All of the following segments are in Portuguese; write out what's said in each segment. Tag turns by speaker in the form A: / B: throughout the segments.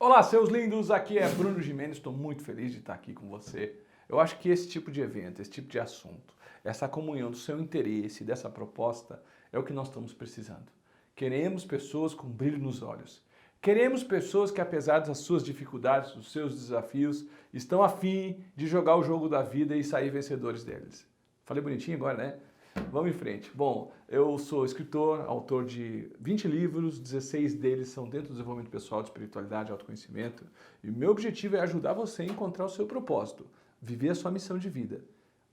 A: Olá, seus lindos! Aqui é Bruno Gimenez, estou muito feliz de estar aqui com você. Eu acho que esse tipo de evento, esse tipo de assunto, essa comunhão do seu interesse, dessa proposta, é o que nós estamos precisando. Queremos pessoas com brilho nos olhos. Queremos pessoas que, apesar das suas dificuldades, dos seus desafios, estão a fim de jogar o jogo da vida e sair vencedores deles. Falei bonitinho agora, né? Vamos em frente. Bom, eu sou escritor, autor de 20 livros, 16 deles são dentro do desenvolvimento pessoal, de espiritualidade e autoconhecimento. E o meu objetivo é ajudar você a encontrar o seu propósito, viver a sua missão de vida.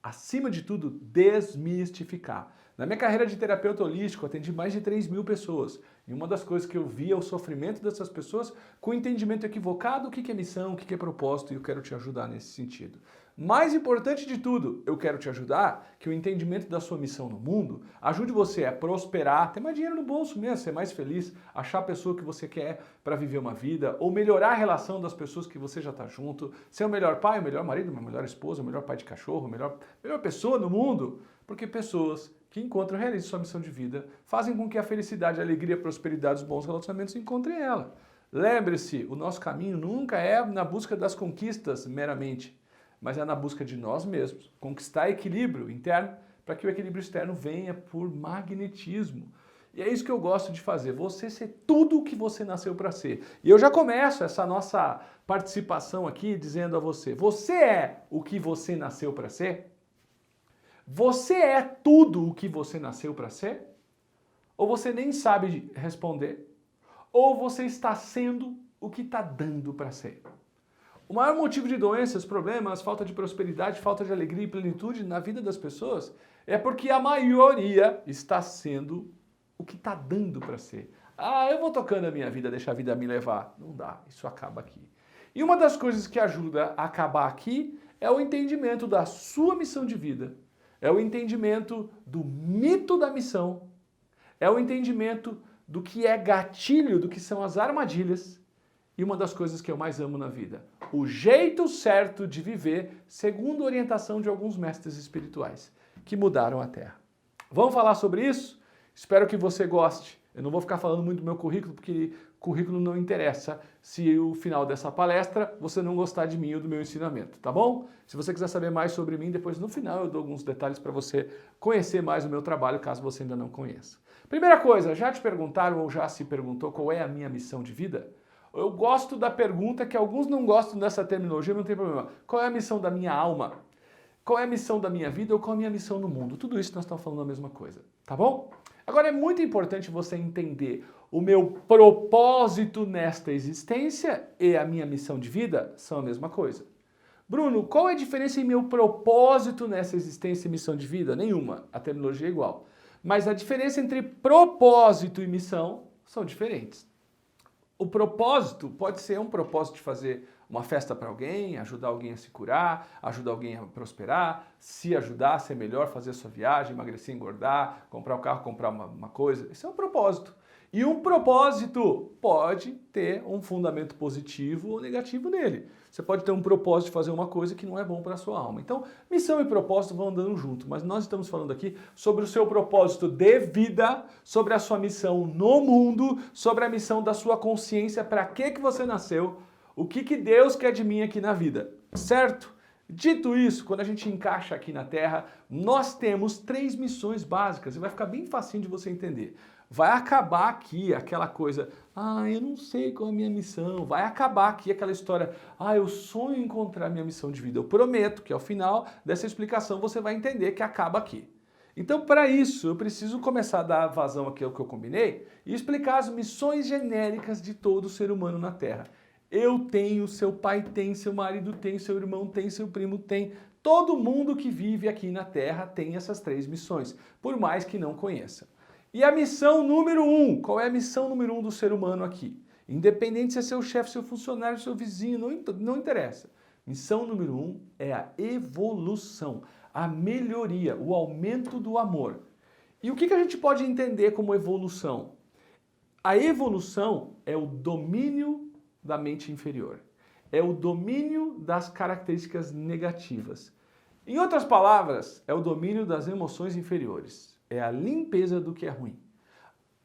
A: Acima de tudo, desmistificar. Na minha carreira de terapeuta holístico, atendi mais de 3.000 pessoas. E uma das coisas que eu vi é o sofrimento dessas pessoas com o entendimento equivocado, o que é missão, o que é propósito, e eu quero te ajudar nesse sentido. Mais importante de tudo, eu quero te ajudar que o entendimento da sua missão no mundo ajude você a prosperar, ter mais dinheiro no bolso mesmo, ser mais feliz, achar a pessoa que você quer para viver uma vida, ou melhorar a relação das pessoas que você já está junto, ser o melhor pai, o melhor marido, a melhor esposa, o melhor pai de cachorro, a melhor pessoa no mundo, porque pessoas que encontram, realizam sua missão de vida, fazem com que a felicidade, a alegria, a prosperidade, os bons relacionamentos encontrem ela. Lembre-se, o nosso caminho nunca é na busca das conquistas meramente, mas é na busca de nós mesmos, conquistar equilíbrio interno para que o equilíbrio externo venha por magnetismo. E é isso que eu gosto de fazer, você ser tudo o que você nasceu para ser. E eu já começo essa nossa participação aqui dizendo a você, você é o que você nasceu para ser? Você é tudo o que você nasceu para ser? Ou você nem sabe responder? Ou você está sendo o que está dando para ser? O maior motivo de doenças, problemas, falta de prosperidade, falta de alegria e plenitude na vida das pessoas é porque a maioria está sendo o que está dando para ser. Ah, eu vou tocando a minha vida, deixar a vida me levar. Não dá, isso acaba aqui. E uma das coisas que ajuda a acabar aqui é o entendimento da sua missão de vida. É o entendimento do mito da missão. É o entendimento do que é gatilho, do que são as armadilhas. E uma das coisas que eu mais amo na vida, o jeito certo de viver segundo a orientação de alguns mestres espirituais que mudaram a Terra. Vamos falar sobre isso? Espero que você goste. Eu não vou ficar falando muito do meu currículo, porque currículo não interessa se o final dessa palestra você não gostar de mim ou do meu ensinamento, tá bom? Se você quiser saber mais sobre mim, depois no final eu dou alguns detalhes para você conhecer mais o meu trabalho, caso você ainda não conheça. Primeira coisa, já te perguntaram ou já se perguntou qual é a minha missão de vida? Eu gosto da pergunta que alguns não gostam dessa terminologia, não tem problema. Qual é a missão da minha alma? Qual é a missão da minha vida ou qual é a minha missão no mundo? Tudo isso nós estamos falando a mesma coisa, tá bom? Agora é muito importante você entender o meu propósito nesta existência e a minha missão de vida são a mesma coisa. Bruno, qual é a diferença em meu propósito nessa existência e missão de vida? Nenhuma, a terminologia é igual. Mas a diferença entre propósito e missão são diferentes. O propósito pode ser um propósito de fazer uma festa para alguém, ajudar alguém a se curar, ajudar alguém a prosperar, se ajudar a ser melhor, fazer a sua viagem, emagrecer, engordar, comprar um carro, comprar uma coisa. Isso é um propósito. E um propósito pode ter um fundamento positivo ou negativo nele. Você pode ter um propósito de fazer uma coisa que não é bom para a sua alma. Então, missão e propósito vão andando junto, mas nós estamos falando aqui sobre o seu propósito de vida, sobre a sua missão no mundo, sobre a missão da sua consciência, para que você nasceu, o que Deus quer de mim aqui na vida, certo? Dito isso, quando a gente encaixa aqui na Terra, nós temos 3 missões básicas e vai ficar bem facinho de você entender. Vai acabar aqui aquela coisa, eu não sei qual é a minha missão. Vai acabar aqui aquela história, eu sonho em encontrar a minha missão de vida. Eu prometo que ao final dessa explicação você vai entender que acaba aqui. Então, para isso, eu preciso começar a dar vazão aqui ao que eu combinei e explicar as missões genéricas de todo ser humano na Terra. Eu tenho, seu pai tem, seu marido tem, seu irmão tem, seu primo tem. Todo mundo que vive aqui na Terra tem essas 3 missões, por mais que não conheça. E a missão número 1, qual é a missão número 1 do ser humano aqui? Independente se é seu chefe, seu funcionário, seu vizinho, não interessa. Missão número 1 é a evolução, a melhoria, o aumento do amor. E o que a gente pode entender como evolução? A evolução é o domínio da mente inferior. É o domínio das características negativas. Em outras palavras, é o domínio das emoções inferiores. É a limpeza do que é ruim.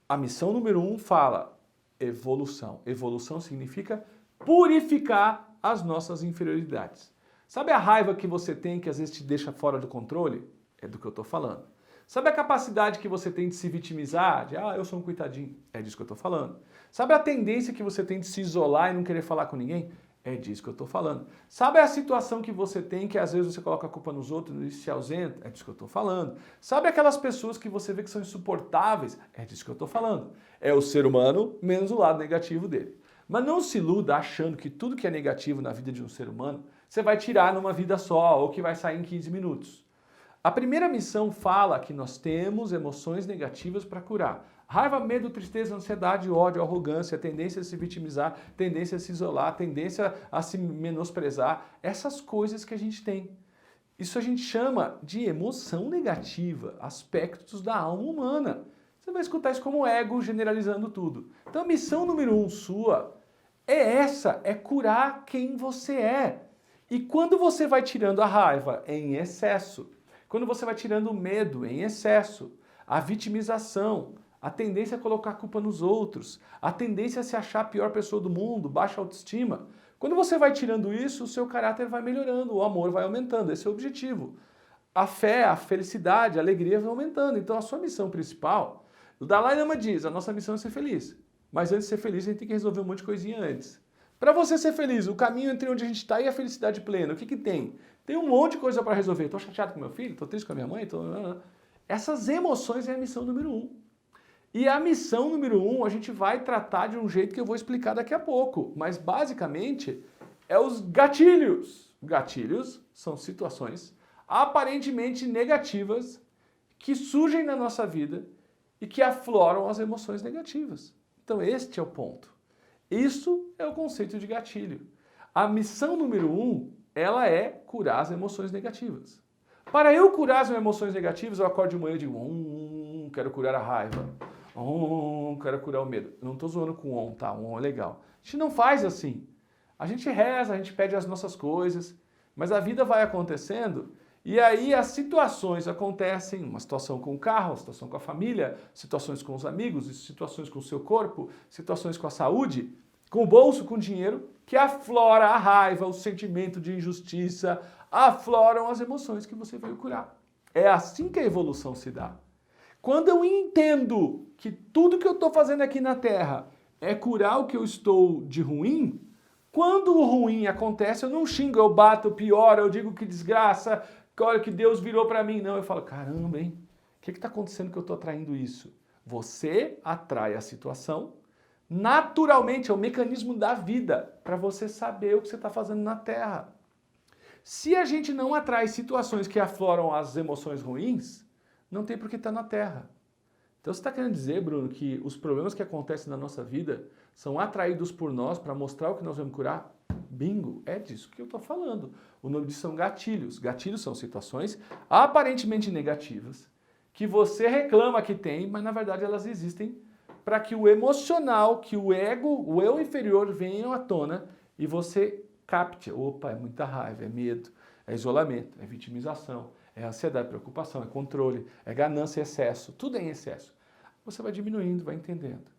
A: A missão número 1 fala evolução. Evolução significa purificar as nossas inferioridades. Sabe a raiva que você tem que às vezes te deixa fora do controle? É do que eu estou falando. Sabe a capacidade que você tem de se vitimizar? De, eu sou um coitadinho. É disso que eu estou falando. Sabe a tendência que você tem de se isolar e não querer falar com ninguém? É disso que eu estou falando. Sabe a situação que você tem que às vezes você coloca a culpa nos outros e se ausenta? É disso que eu estou falando. Sabe aquelas pessoas que você vê que são insuportáveis? É disso que eu estou falando. É o ser humano menos o lado negativo dele. Mas não se iluda achando que tudo que é negativo na vida de um ser humano você vai tirar numa vida só ou que vai sair em 15 minutos. A primeira missão fala que nós temos emoções negativas para curar. Raiva, medo, tristeza, ansiedade, ódio, arrogância, tendência a se vitimizar, tendência a se isolar, tendência a se menosprezar. Essas coisas que a gente tem. Isso a gente chama de emoção negativa, aspectos da alma humana. Você vai escutar isso como ego generalizando tudo. Então a missão número 1 sua é curar quem você é. E quando você vai tirando a raiva em excesso, quando você vai tirando o medo em excesso, a vitimização, a tendência a colocar a culpa nos outros, a tendência a se achar a pior pessoa do mundo, baixa autoestima, quando você vai tirando isso, o seu caráter vai melhorando, o amor vai aumentando, esse é o objetivo. A fé, a felicidade, a alegria vai aumentando. Então a sua missão principal, o Dalai Lama diz, a nossa missão é ser feliz. Mas antes de ser feliz, a gente tem que resolver um monte de coisinha antes. Para você ser feliz, o caminho entre onde a gente está e a felicidade plena, o que tem? Tem um monte de coisa para resolver. Estou chateado com meu filho, estou triste com a minha mãe. Essas emoções é a missão número 1. E a missão número 1 a gente vai tratar de um jeito que eu vou explicar daqui a pouco. Mas basicamente é os gatilhos. Gatilhos são situações aparentemente negativas que surgem na nossa vida e que afloram as emoções negativas. Então este é o ponto. Isso é o conceito de gatilho. A missão número 1, ela é curar as emoções negativas. Para eu curar as emoções negativas, eu acordo de manhã e digo, quero curar a raiva. Quero curar o medo. Eu não estou zoando com tá? É legal. A gente não faz assim. A gente reza, a gente pede as nossas coisas, mas a vida vai acontecendo e aí as situações acontecem, uma situação com o carro, uma situação com a família, situações com os amigos, situações com o seu corpo, situações com a saúde, com o bolso, com o dinheiro, que aflora a raiva, o sentimento de injustiça, afloram as emoções que você veio curar. É assim que a evolução se dá. Quando eu entendo que tudo que eu estou fazendo aqui na Terra é curar o que eu estou de ruim, quando o ruim acontece, eu não xingo, eu bato, eu pioro, eu digo que desgraça, que olha que Deus virou para mim. Não, eu falo, caramba, hein? O que está acontecendo que eu estou atraindo isso? Você atrai a situação. Naturalmente, é o mecanismo da vida para você saber o que você está fazendo na Terra. Se a gente não atrai situações que afloram as emoções ruins, não tem por que estar na Terra. Então você está querendo dizer, Bruno, que os problemas que acontecem na nossa vida são atraídos por nós para mostrar o que nós vamos curar? Bingo, é disso que eu estou falando. O nome disso são gatilhos. Gatilhos são situações aparentemente negativas que você reclama que tem, mas na verdade elas existem para que o emocional, que o ego, o eu inferior venham à tona e você capte. Opa, é muita raiva, é medo, é isolamento, é vitimização, é ansiedade, preocupação, é controle, é ganância, excesso, tudo é em excesso. Você vai diminuindo, vai entendendo.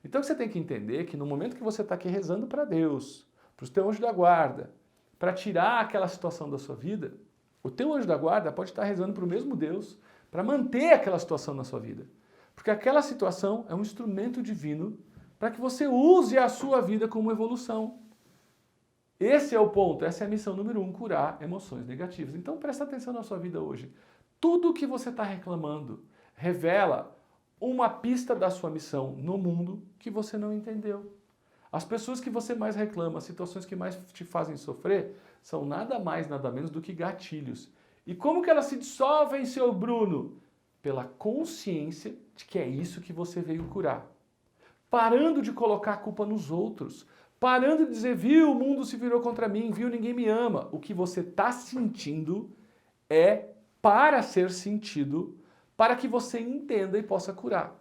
A: Então você tem que entender que no momento que você está aqui rezando para Deus, para o teu anjo da guarda, para tirar aquela situação da sua vida, o teu anjo da guarda pode estar rezando para o mesmo Deus para manter aquela situação na sua vida. Porque aquela situação é um instrumento divino para que você use a sua vida como evolução. Esse é o ponto, essa é a missão número 1, curar emoções negativas. Então presta atenção na sua vida hoje. Tudo que você está reclamando revela uma pista da sua missão no mundo que você não entendeu. As pessoas que você mais reclama, as situações que mais te fazem sofrer, são nada mais, nada menos do que gatilhos. E como que elas se dissolvem, seu Bruno? Pela consciência de que é isso que você veio curar. Parando de colocar a culpa nos outros. Parando de dizer, viu, o mundo se virou contra mim, viu, ninguém me ama. O que você está sentindo é para ser sentido, para que você entenda e possa curar.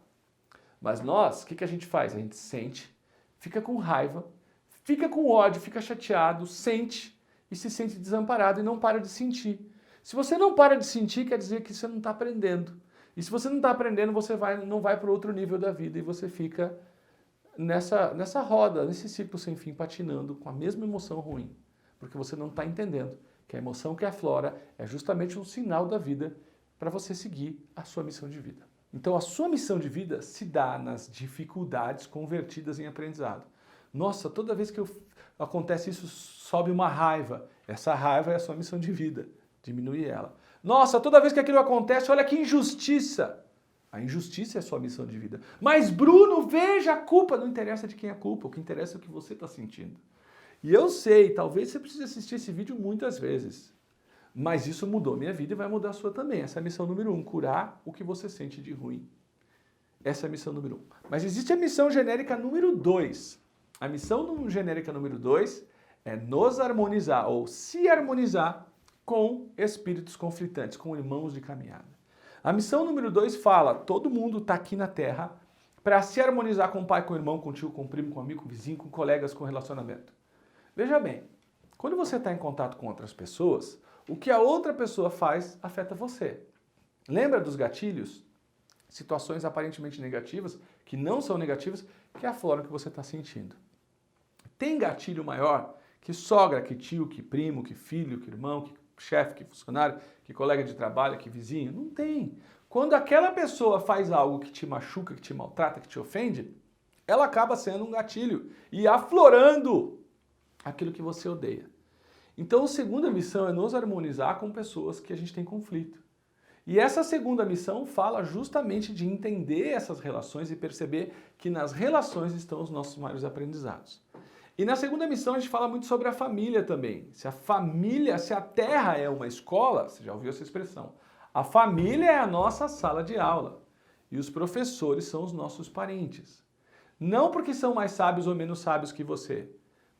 A: Mas nós, o que a gente faz? A gente sente, fica com raiva, fica com ódio, fica chateado, sente e se sente desamparado e não para de sentir. Se você não para de sentir, quer dizer que você não está aprendendo. E se você não está aprendendo, você não vai para outro nível da vida e você fica nessa roda, nesse ciclo sem fim, patinando com a mesma emoção ruim. Porque você não está entendendo que a emoção que aflora é justamente um sinal da vida para você seguir a sua missão de vida. Então a sua missão de vida se dá nas dificuldades convertidas em aprendizado. Nossa, toda vez que acontece isso, sobe uma raiva. Essa raiva é a sua missão de vida. Diminui ela. Nossa, toda vez que aquilo acontece, olha que injustiça. A injustiça é a sua missão de vida. Mas Bruno, veja a culpa. Não interessa de quem é a culpa, o que interessa é o que você está sentindo. E eu sei, talvez você precise assistir esse vídeo muitas vezes. Mas isso mudou minha vida e vai mudar a sua também. Essa é a missão número 1, curar o que você sente de ruim. Essa é a missão número 1. Mas existe a missão genérica número 2. A missão genérica número 2 é nos harmonizar ou se harmonizar com espíritos conflitantes, com irmãos de caminhada. A missão número 2 fala, todo mundo está aqui na Terra para se harmonizar com o pai, com o irmão, com o tio, com o primo, com o amigo, com o vizinho, com colegas, com relacionamento. Veja bem, quando você está em contato com outras pessoas, o que a outra pessoa faz afeta você. Lembra dos gatilhos? Situações aparentemente negativas, que não são negativas, que afloram o que você está sentindo. Tem gatilho maior que sogra, que tio, que primo, que filho, que irmão, que chefe, que funcionário, que colega de trabalho, que vizinho? Não tem. Quando aquela pessoa faz algo que te machuca, que te maltrata, que te ofende, ela acaba sendo um gatilho e aflorando aquilo que você odeia. Então, a segunda missão é nos harmonizar com pessoas que a gente tem conflito. E essa segunda missão fala justamente de entender essas relações e perceber que nas relações estão os nossos maiores aprendizados. E na segunda missão a gente fala muito sobre a família também. Se a terra é uma escola, você já ouviu essa expressão, a família é a nossa sala de aula e os professores são os nossos parentes. Não porque são mais sábios ou menos sábios que você,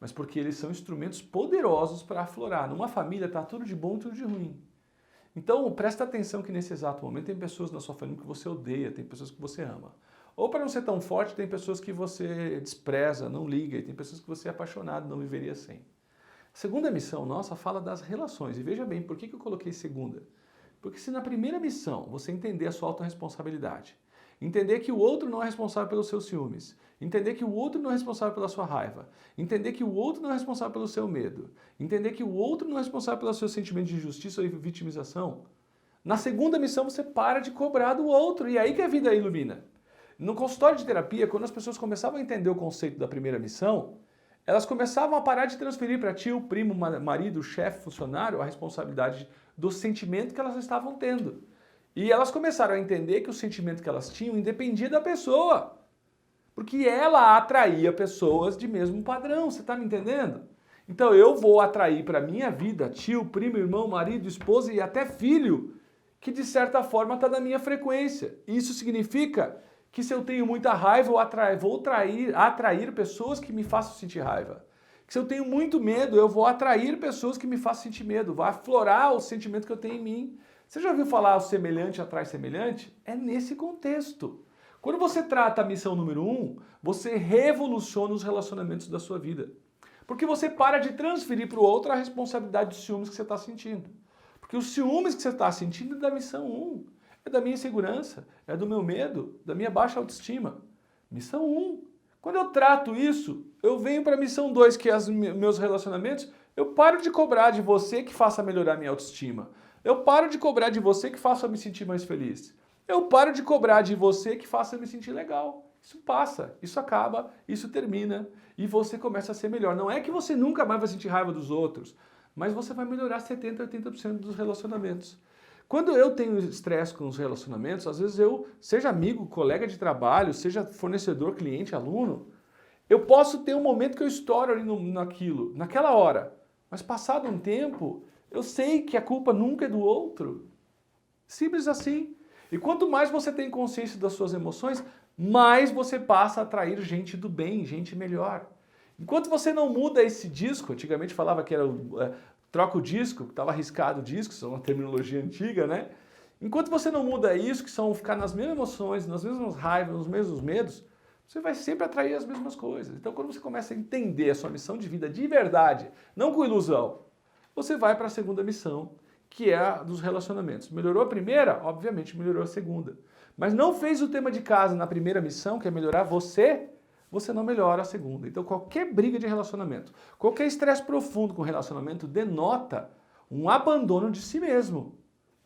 A: mas porque eles são instrumentos poderosos para aflorar. Numa família está tudo de bom e tudo de ruim. Então presta atenção que nesse exato momento tem pessoas na sua família que você odeia, tem pessoas que você ama. Ou para não ser tão forte, tem pessoas que você despreza, não liga, e tem pessoas que você é apaixonado, não viveria sem. A segunda missão nossa fala das relações. E veja bem, por que eu coloquei segunda? Porque se na primeira missão você entender a sua autorresponsabilidade, entender que o outro não é responsável pelos seus ciúmes, entender que o outro não é responsável pela sua raiva, entender que o outro não é responsável pelo seu medo, entender que o outro não é responsável pelo seu sentimento de injustiça ou vitimização, na segunda missão você para de cobrar do outro, e aí que a vida ilumina. No consultório de terapia, quando as pessoas começavam a entender o conceito da primeira missão, elas começavam a parar de transferir para tio, primo, marido, chefe, funcionário a responsabilidade do sentimento que elas estavam tendo. E elas começaram a entender que o sentimento que elas tinham independia da pessoa. Porque ela atraía pessoas de mesmo padrão, você está me entendendo? Então eu vou atrair para a minha vida tio, primo, irmão, marido, esposa e até filho, que de certa forma está na minha frequência. Isso significa que se eu tenho muita raiva, eu vou atrair pessoas que me façam sentir raiva. Que se eu tenho muito medo, eu vou atrair pessoas que me façam sentir medo, vai aflorar o sentimento que eu tenho em mim. Você já ouviu falar o semelhante atrai semelhante? É nesse contexto. Quando você trata a missão número 1, você revoluciona os relacionamentos da sua vida. Porque você para de transferir para o outro a responsabilidade dos ciúmes que você está sentindo. Porque os ciúmes que você está sentindo é da missão 1. É da minha insegurança, é do meu medo, da minha baixa autoestima. Missão 1. Quando eu trato isso, eu venho para a missão 2, que é os meus relacionamentos, eu paro de cobrar de você que faça melhorar minha autoestima. Eu paro de cobrar de você que faça me sentir mais feliz. Eu paro de cobrar de você que faça me sentir legal. Isso passa, isso acaba, isso termina e você começa a ser melhor. Não é que você nunca mais vai sentir raiva dos outros, mas você vai melhorar 70%, 80% dos relacionamentos. Quando eu tenho estresse com os relacionamentos, às vezes seja amigo, colega de trabalho, seja fornecedor, cliente, aluno, eu posso ter um momento que eu estouro ali naquilo, naquela hora. Mas passado um tempo, eu sei que a culpa nunca é do outro. Simples assim. E quanto mais você tem consciência das suas emoções, mais você passa a atrair gente do bem, gente melhor. Enquanto você não muda esse disco, antigamente falava que era troca o disco, que estava arriscado o disco, isso é uma terminologia antiga, né? Enquanto você não muda isso, que são ficar nas mesmas emoções, nas mesmas raivas, nos mesmos medos, você vai sempre atrair as mesmas coisas. Então, quando você começa a entender a sua missão de vida de verdade, não com ilusão, você vai para a segunda missão, que é a dos relacionamentos. Melhorou a primeira? Obviamente melhorou a segunda. Mas não fez o tema de casa na primeira missão, que é melhorar você? você não melhora a segunda. Então qualquer briga de relacionamento, qualquer estresse profundo com relacionamento denota um abandono de si mesmo.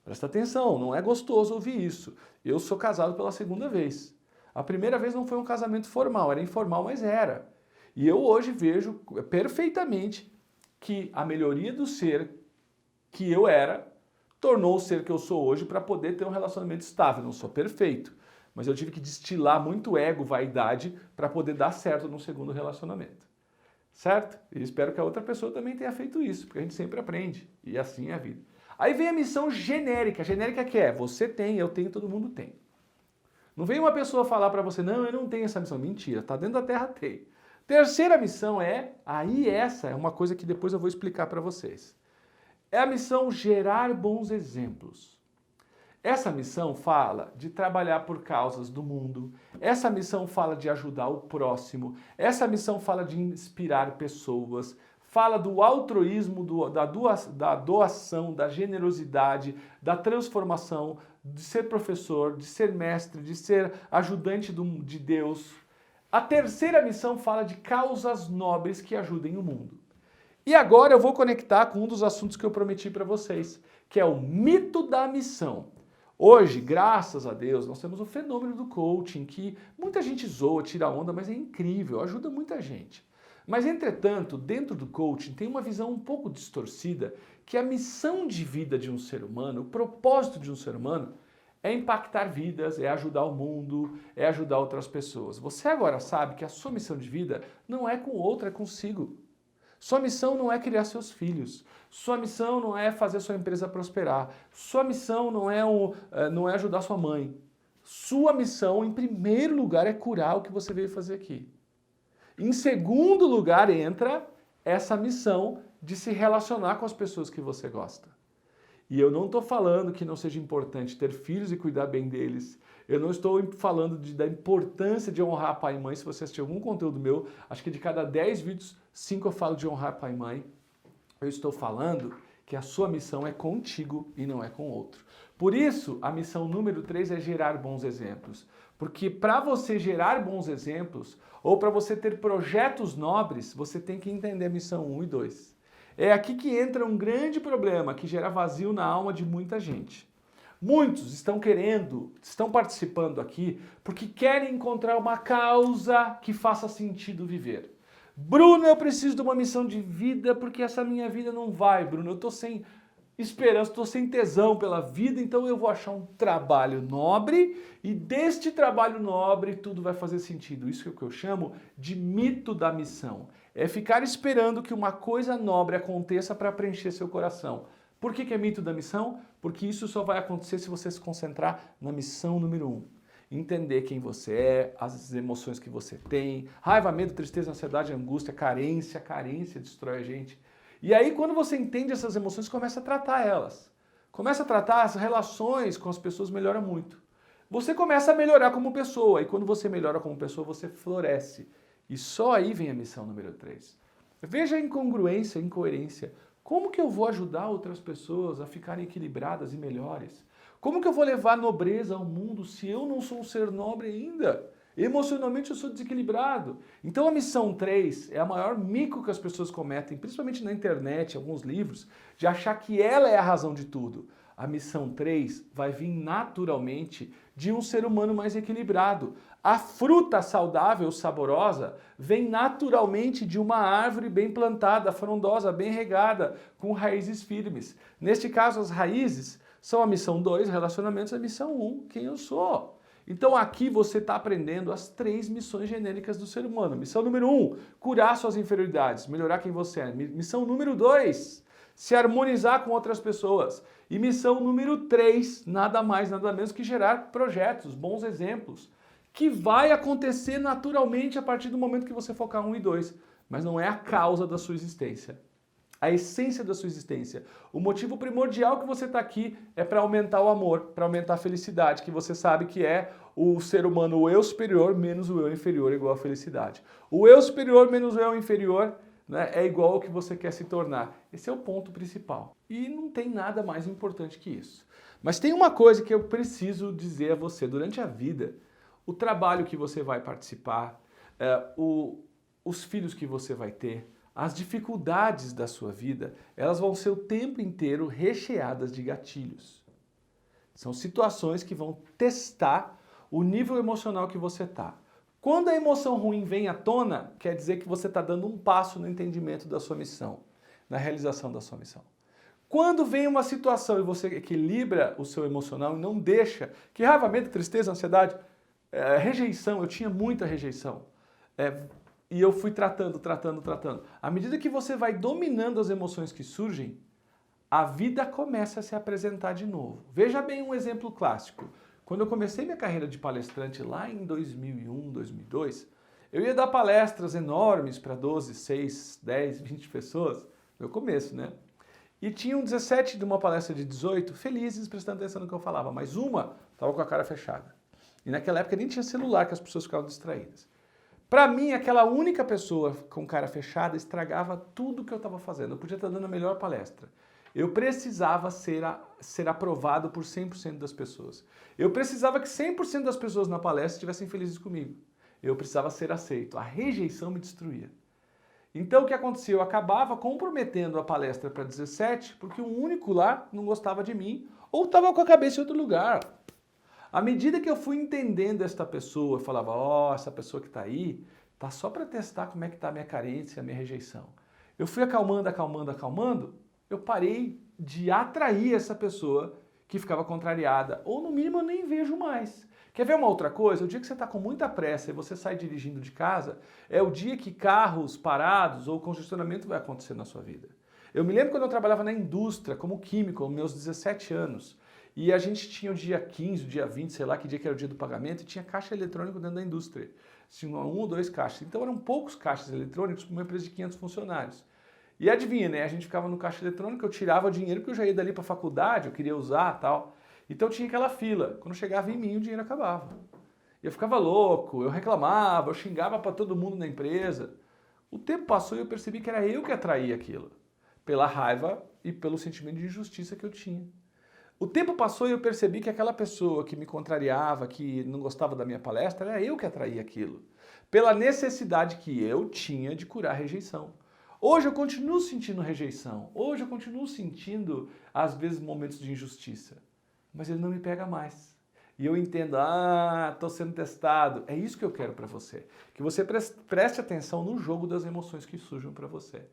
A: Presta atenção, não é gostoso ouvir isso. Eu sou casado pela segunda vez. A primeira vez não foi um casamento formal, era informal, mas era. E eu hoje vejo perfeitamente que a melhoria do ser que eu era tornou o ser que eu sou hoje para poder ter um relacionamento estável. Não sou perfeito, mas eu tive que destilar muito ego, vaidade, para poder dar certo no segundo relacionamento. Certo? E espero que a outra pessoa também tenha feito isso, porque a gente sempre aprende. E assim é a vida. Aí vem a missão genérica. Genérica que é, você tem, eu tenho, todo mundo tem. Não vem uma pessoa falar para você, não, eu não tenho essa missão. Mentira, tá dentro da terra, tem. Terceira missão essa é uma coisa que depois eu vou explicar para vocês. É a missão gerar bons exemplos. Essa missão fala de trabalhar por causas do mundo. Essa missão fala de ajudar o próximo. Essa missão fala de inspirar pessoas. Fala do altruísmo, da doação, da generosidade, da transformação, de ser professor, de ser mestre, de ser ajudante de Deus. A terceira missão fala de causas nobres que ajudem o mundo. E agora eu vou conectar com um dos assuntos que eu prometi para vocês, que é o mito da missão. Hoje, graças a Deus, nós temos o fenômeno do coaching, que muita gente zoa, tira onda, mas é incrível, ajuda muita gente. Mas, entretanto, dentro do coaching tem uma visão um pouco distorcida, que a missão de vida de um ser humano, o propósito de um ser humano, é impactar vidas, é ajudar o mundo, é ajudar outras pessoas. Você agora sabe que a sua missão de vida não é com o outro, é consigo. Sua missão não é criar seus filhos. Sua missão não é fazer sua empresa prosperar. Sua missão não é ajudar sua mãe. Sua missão, em primeiro lugar, é curar o que você veio fazer aqui. Em segundo lugar, entra essa missão de se relacionar com as pessoas que você gosta. E eu não estou falando que não seja importante ter filhos e cuidar bem deles. Eu não estou falando da importância de honrar pai e mãe. Se você assistir algum conteúdo meu, acho que de cada 10 vídeos, 5 eu falo de honrar pai e mãe. Eu estou falando que a sua missão é contigo e não é com outro. Por isso, a missão número 3 é gerar bons exemplos. Porque para você gerar bons exemplos, ou para você ter projetos nobres, você tem que entender a missão 1 e 2. É aqui que entra um grande problema que gera vazio na alma de muita gente. Muitos estão participando aqui porque querem encontrar uma causa que faça sentido viver. Bruno, eu preciso de uma missão de vida porque essa minha vida não vai, Bruno. Eu estou sem esperança, estou sem tesão pela vida, então eu vou achar um trabalho nobre e deste trabalho nobre tudo vai fazer sentido. Isso é o que eu chamo de mito da missão. É ficar esperando que uma coisa nobre aconteça para preencher seu coração. Por que é mito da missão? Porque isso só vai acontecer se você se concentrar na missão número 1. Entender quem você é, as emoções que você tem, raiva, medo, tristeza, ansiedade, angústia, carência. Carência destrói a gente. E aí, quando você entende essas emoções, começa a tratar elas. Começa a tratar as relações com as pessoas, melhora muito. Você começa a melhorar como pessoa, e quando você melhora como pessoa, você floresce. E só aí vem a missão número 3. Veja a incongruência, a incoerência. Como que eu vou ajudar outras pessoas a ficarem equilibradas e melhores? Como que eu vou levar nobreza ao mundo se eu não sou um ser nobre ainda? Emocionalmente eu sou desequilibrado. Então a missão 3 é a maior mico que as pessoas cometem, principalmente na internet, em alguns livros, de achar que ela é a razão de tudo. A missão 3 vai vir naturalmente de um ser humano mais equilibrado. A fruta saudável, saborosa, vem naturalmente de uma árvore bem plantada, frondosa, bem regada, com raízes firmes. Neste caso, as raízes são a missão 2, relacionamentos, a missão 1, quem eu sou. Então aqui você está aprendendo as 3 missões genéricas do ser humano. Missão número 1, curar suas inferioridades, melhorar quem você é. Missão número 2, se harmonizar com outras pessoas. E missão número 3, nada mais, nada menos que gerar projetos, bons exemplos, que vai acontecer naturalmente a partir do momento que você focar 1 e 2, mas não é a causa da sua existência. A essência da sua existência. O motivo primordial que você está aqui é para aumentar o amor, para aumentar a felicidade, que você sabe que é o ser humano, o eu superior menos o eu inferior igual a felicidade. O eu superior menos o eu inferior, né, é igual ao que você quer se tornar. Esse é o ponto principal. E não tem nada mais importante que isso. Mas tem uma coisa que eu preciso dizer a você. Durante a vida, o trabalho que você vai participar, os filhos que você vai ter, as dificuldades da sua vida, elas vão ser o tempo inteiro recheadas de gatilhos. São situações que vão testar o nível emocional que você está. Quando a emoção ruim vem à tona, quer dizer que você está dando um passo no entendimento da sua missão, na realização da sua missão. Quando vem uma situação e você equilibra o seu emocional e não deixa, que raiva, medo, tristeza, ansiedade, rejeição, eu tinha muita rejeição. E eu fui tratando. À medida que você vai dominando as emoções que surgem, a vida começa a se apresentar de novo. Veja bem um exemplo clássico. Quando eu comecei minha carreira de palestrante lá em 2001, 2002, eu ia dar palestras enormes para 12, 6, 10, 20 pessoas, no começo, né? E tinham 17 de uma palestra de 18 felizes prestando atenção no que eu falava, mas uma estava com a cara fechada. E naquela época nem tinha celular, que as pessoas ficavam distraídas. Para mim, aquela única pessoa com cara fechada estragava tudo que eu estava fazendo. Eu podia estar dando a melhor palestra. Eu precisava ser aprovado por 100% das pessoas. Eu precisava que 100% das pessoas na palestra estivessem felizes comigo. Eu precisava ser aceito. A rejeição me destruía. Então o que acontecia? Eu acabava comprometendo a palestra para 17 porque um único lá não gostava de mim ou estava com a cabeça em outro lugar. À medida que eu fui entendendo esta pessoa, eu falava, essa pessoa que está aí, tá só para testar como é que está a minha carência, a minha rejeição. Eu fui acalmando, eu parei de atrair essa pessoa que ficava contrariada, ou no mínimo eu nem vejo mais. Quer ver uma outra coisa? O dia que você está com muita pressa e você sai dirigindo de casa, é o dia que carros parados ou congestionamento vai acontecer na sua vida. Eu me lembro quando eu trabalhava na indústria, como químico, aos meus 17 anos, e a gente tinha o dia 15, o dia 20, sei lá que dia que era o dia do pagamento, e tinha caixa eletrônico dentro da indústria. Tinha um ou dois caixas. Então eram poucos caixas eletrônicos para uma empresa de 500 funcionários. E adivinha, né? A gente ficava no caixa eletrônico, eu tirava dinheiro porque eu já ia dali para a faculdade, eu queria usar tal. Então tinha aquela fila. Quando chegava em mim, o dinheiro acabava. Eu ficava louco, eu reclamava, eu xingava para todo mundo na empresa. O tempo passou e eu percebi que era eu que atraía aquilo. Pela raiva e pelo sentimento de injustiça que eu tinha. O tempo passou e eu percebi que aquela pessoa que me contrariava, que não gostava da minha palestra, era eu que atraía aquilo. Pela necessidade que eu tinha de curar a rejeição. Hoje eu continuo sentindo rejeição. Hoje eu continuo sentindo, às vezes, momentos de injustiça. Mas ele não me pega mais. E eu entendo, estou sendo testado. É isso que eu quero para você. Que você preste atenção no jogo das emoções que surgem para você.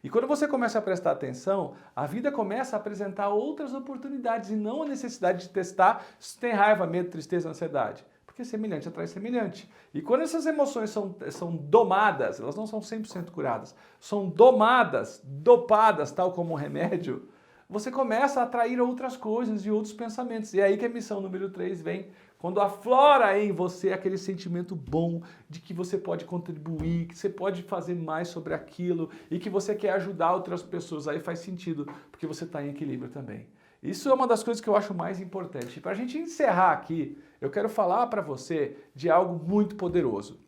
A: E quando você começa a prestar atenção, a vida começa a apresentar outras oportunidades e não a necessidade de testar se tem raiva, medo, tristeza, ansiedade. Porque semelhante atrai semelhante. E quando essas emoções são domadas, elas não são 100% curadas, são domadas, dopadas, tal como um remédio, você começa a atrair outras coisas e outros pensamentos. E é aí que a missão número 3 vem, quando aflora em você aquele sentimento bom de que você pode contribuir, que você pode fazer mais sobre aquilo e que você quer ajudar outras pessoas. Aí faz sentido, porque você está em equilíbrio também. Isso é uma das coisas que eu acho mais importante. E para a gente encerrar aqui, eu quero falar para você de algo muito poderoso.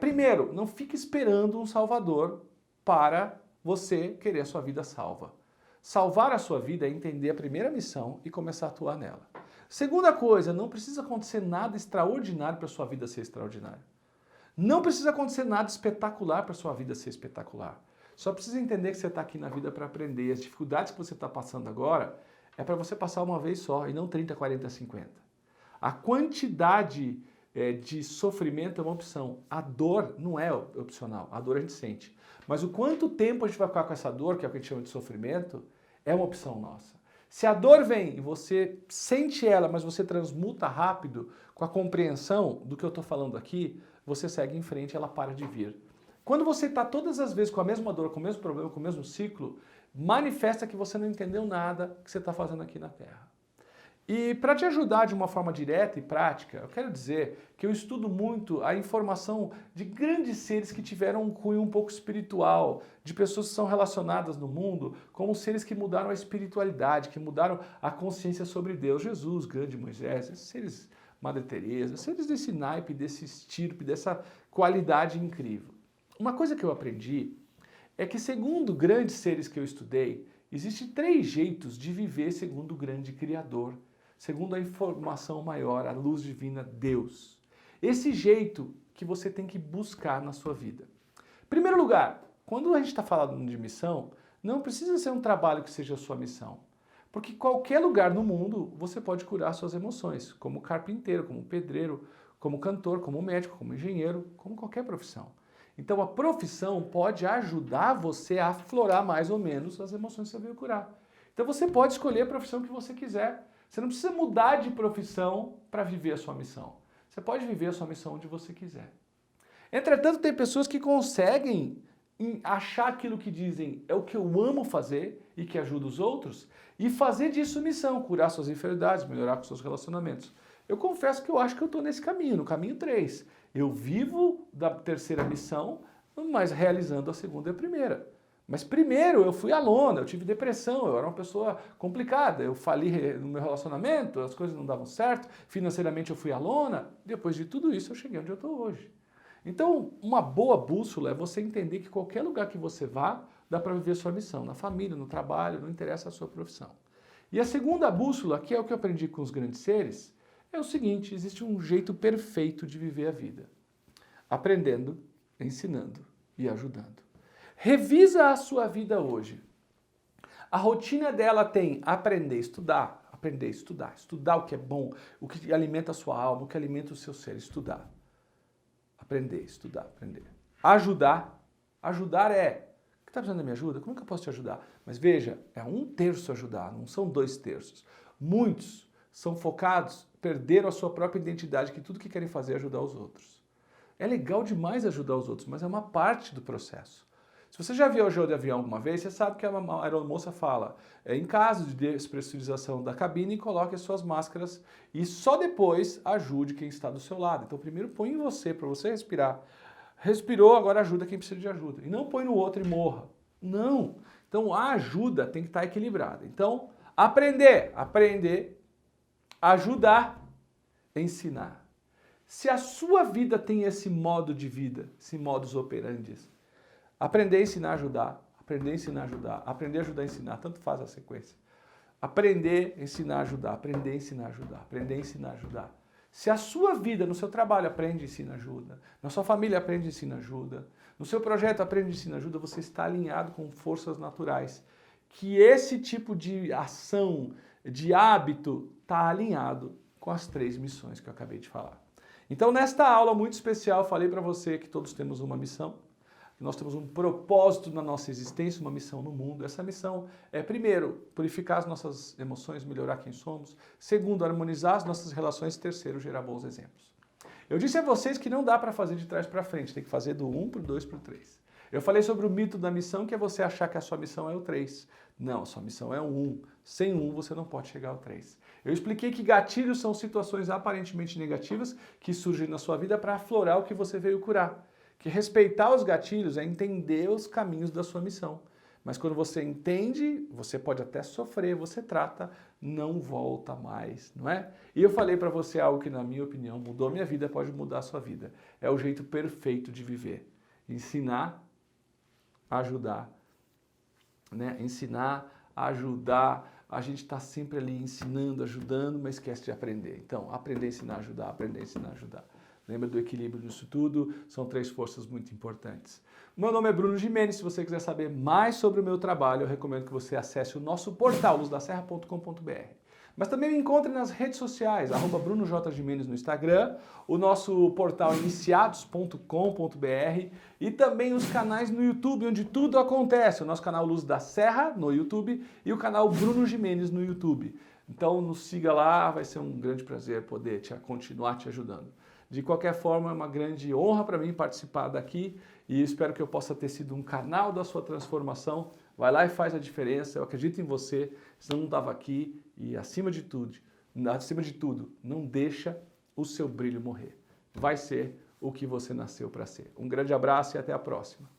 A: Primeiro, não fique esperando um salvador para você querer a sua vida salva. Salvar a sua vida é entender a primeira missão e começar a atuar nela. Segunda coisa, não precisa acontecer nada extraordinário para a sua vida ser extraordinária. Não precisa acontecer nada espetacular para a sua vida ser espetacular. Só precisa entender que você está aqui na vida para aprender. As dificuldades que você está passando agora é para você passar uma vez só e não 30, 40, 50. A quantidade de sofrimento é uma opção. A dor não é opcional. A dor a gente sente. Mas o quanto tempo a gente vai ficar com essa dor, que é o que a gente chama de sofrimento, é uma opção nossa. Se a dor vem e você sente ela, mas você transmuta rápido com a compreensão do que eu estou falando aqui, você segue em frente e ela para de vir. Quando você está todas as vezes com a mesma dor, com o mesmo problema, com o mesmo ciclo, manifesta que você não entendeu nada que você está fazendo aqui na Terra. E para te ajudar de uma forma direta e prática, eu quero dizer que eu estudo muito a informação de grandes seres que tiveram um cunho um pouco espiritual, de pessoas que são relacionadas no mundo como seres que mudaram a espiritualidade, que mudaram a consciência sobre Deus. Jesus, grande Moisés, esses seres, Madre Teresa, seres desse naipe, desse estirpe, dessa qualidade incrível. Uma coisa que eu aprendi é que, segundo grandes seres que eu estudei, existem 3 jeitos de viver segundo o grande Criador, segundo a informação maior, a luz divina, Deus. Esse jeito que você tem que buscar na sua vida. Em primeiro lugar, quando a gente está falando de missão, não precisa ser um trabalho que seja a sua missão. Porque qualquer lugar no mundo você pode curar suas emoções, como carpinteiro, como pedreiro, como cantor, como médico, como engenheiro, como qualquer profissão. Então a profissão pode ajudar você a aflorar mais ou menos as emoções que você veio curar. Então você pode escolher a profissão que você quiser. Você não precisa mudar de profissão para viver a sua missão. Você pode viver a sua missão onde você quiser. Entretanto, tem pessoas que conseguem achar aquilo que dizem é o que eu amo fazer e que ajuda os outros e fazer disso missão, curar suas enfermidades, melhorar com seus relacionamentos. Eu confesso que eu acho que eu estou nesse caminho, no caminho 3. Eu vivo da terceira missão, mas realizando a segunda e a primeira. Mas primeiro eu fui à lona, eu tive depressão, eu era uma pessoa complicada, eu fali no meu relacionamento, as coisas não davam certo, financeiramente eu fui à lona. Depois de tudo isso eu cheguei onde eu estou hoje. Então, uma boa bússola é você entender que qualquer lugar que você vá, dá para viver a sua missão, na família, no trabalho, não interessa a sua profissão. E a segunda bússola, que é o que eu aprendi com os grandes seres, é o seguinte: existe um jeito perfeito de viver a vida. Aprendendo, ensinando e ajudando. Revisa a sua vida hoje. A rotina dela tem aprender, estudar, estudar o que é bom, o que alimenta a sua alma, o que alimenta o seu ser, estudar. Aprender, estudar, aprender. Ajudar. Ajudar é: você está precisando da minha ajuda? Como é que eu posso te ajudar? Mas veja, é 1/3 ajudar, não são 2/3. Muitos são focados, perderam a sua própria identidade, que tudo que querem fazer é ajudar os outros. É legal demais ajudar os outros, mas é uma parte do processo. Se você já viajou de avião alguma vez, você sabe que a aeromoça fala: em caso de despressurização da cabine, coloque as suas máscaras e só depois ajude quem está do seu lado. Então primeiro põe em você, para você respirar. Respirou, agora ajuda quem precisa de ajuda. E não põe no outro e morra. Não. Então a ajuda tem que estar equilibrada. Então, aprender, ajudar, ensinar. Se a sua vida tem esse modo de vida, esse modus operandi, aprender, ensinar, ajudar, aprender, ensinar, ajudar, aprender, ajudar, ensinar, tanto faz a sequência. Aprender, ensinar, ajudar, aprender, ensinar, ajudar, aprender, ensinar, ajudar. Se a sua vida, no seu trabalho, aprende, ensina, ajuda, na sua família, aprende, ensina, ajuda, no seu projeto, aprende, ensina, ajuda, você está alinhado com forças naturais. Que esse tipo de ação, de hábito, está alinhado com as 3 missões que eu acabei de falar. Então, nesta aula muito especial, eu falei para você que todos temos uma missão. Nós temos um propósito na nossa existência, uma missão no mundo. Essa missão é, primeiro, purificar as nossas emoções, melhorar quem somos. Segundo, harmonizar as nossas relações. Terceiro, gerar bons exemplos. Eu disse a vocês que não dá para fazer de trás para frente, tem que fazer do 1 para o 2 para o 3. Eu falei sobre o mito da missão, que é você achar que a sua missão é o 3. Não, a sua missão é o 1. Sem 1 você não pode chegar ao 3. Eu expliquei que gatilhos são situações aparentemente negativas que surgem na sua vida para aflorar o que você veio curar. Que respeitar os gatilhos é entender os caminhos da sua missão. Mas quando você entende, você pode até sofrer, você trata, não volta mais, não é? E eu falei para você algo que, na minha opinião, mudou a minha vida, pode mudar a sua vida. É o jeito perfeito de viver. Ensinar, ajudar. Né? Ensinar, ajudar. A gente está sempre ali ensinando, ajudando, mas esquece de aprender. Então, aprender, ensinar, ajudar, aprender, ensinar, ajudar. Lembra do equilíbrio disso tudo? São 3 forças muito importantes. Meu nome é Bruno Gimenez. Se você quiser saber mais sobre o meu trabalho, eu recomendo que você acesse o nosso portal, luzdaserra.com.br. Mas também me encontre nas redes sociais, @BrunoJGimenez no Instagram, o nosso portal iniciados.com.br e também os canais no YouTube, onde tudo acontece. O nosso canal Luz da Serra no YouTube e o canal Bruno Gimenez no YouTube. Então nos siga lá, vai ser um grande prazer poder continuar te ajudando. De qualquer forma, é uma grande honra para mim participar daqui e espero que eu possa ter sido um canal da sua transformação. Vai lá e faz a diferença, eu acredito em você, senão não estava aqui e acima de tudo, não deixa o seu brilho morrer. Vai ser o que você nasceu para ser. Um grande abraço e até a próxima.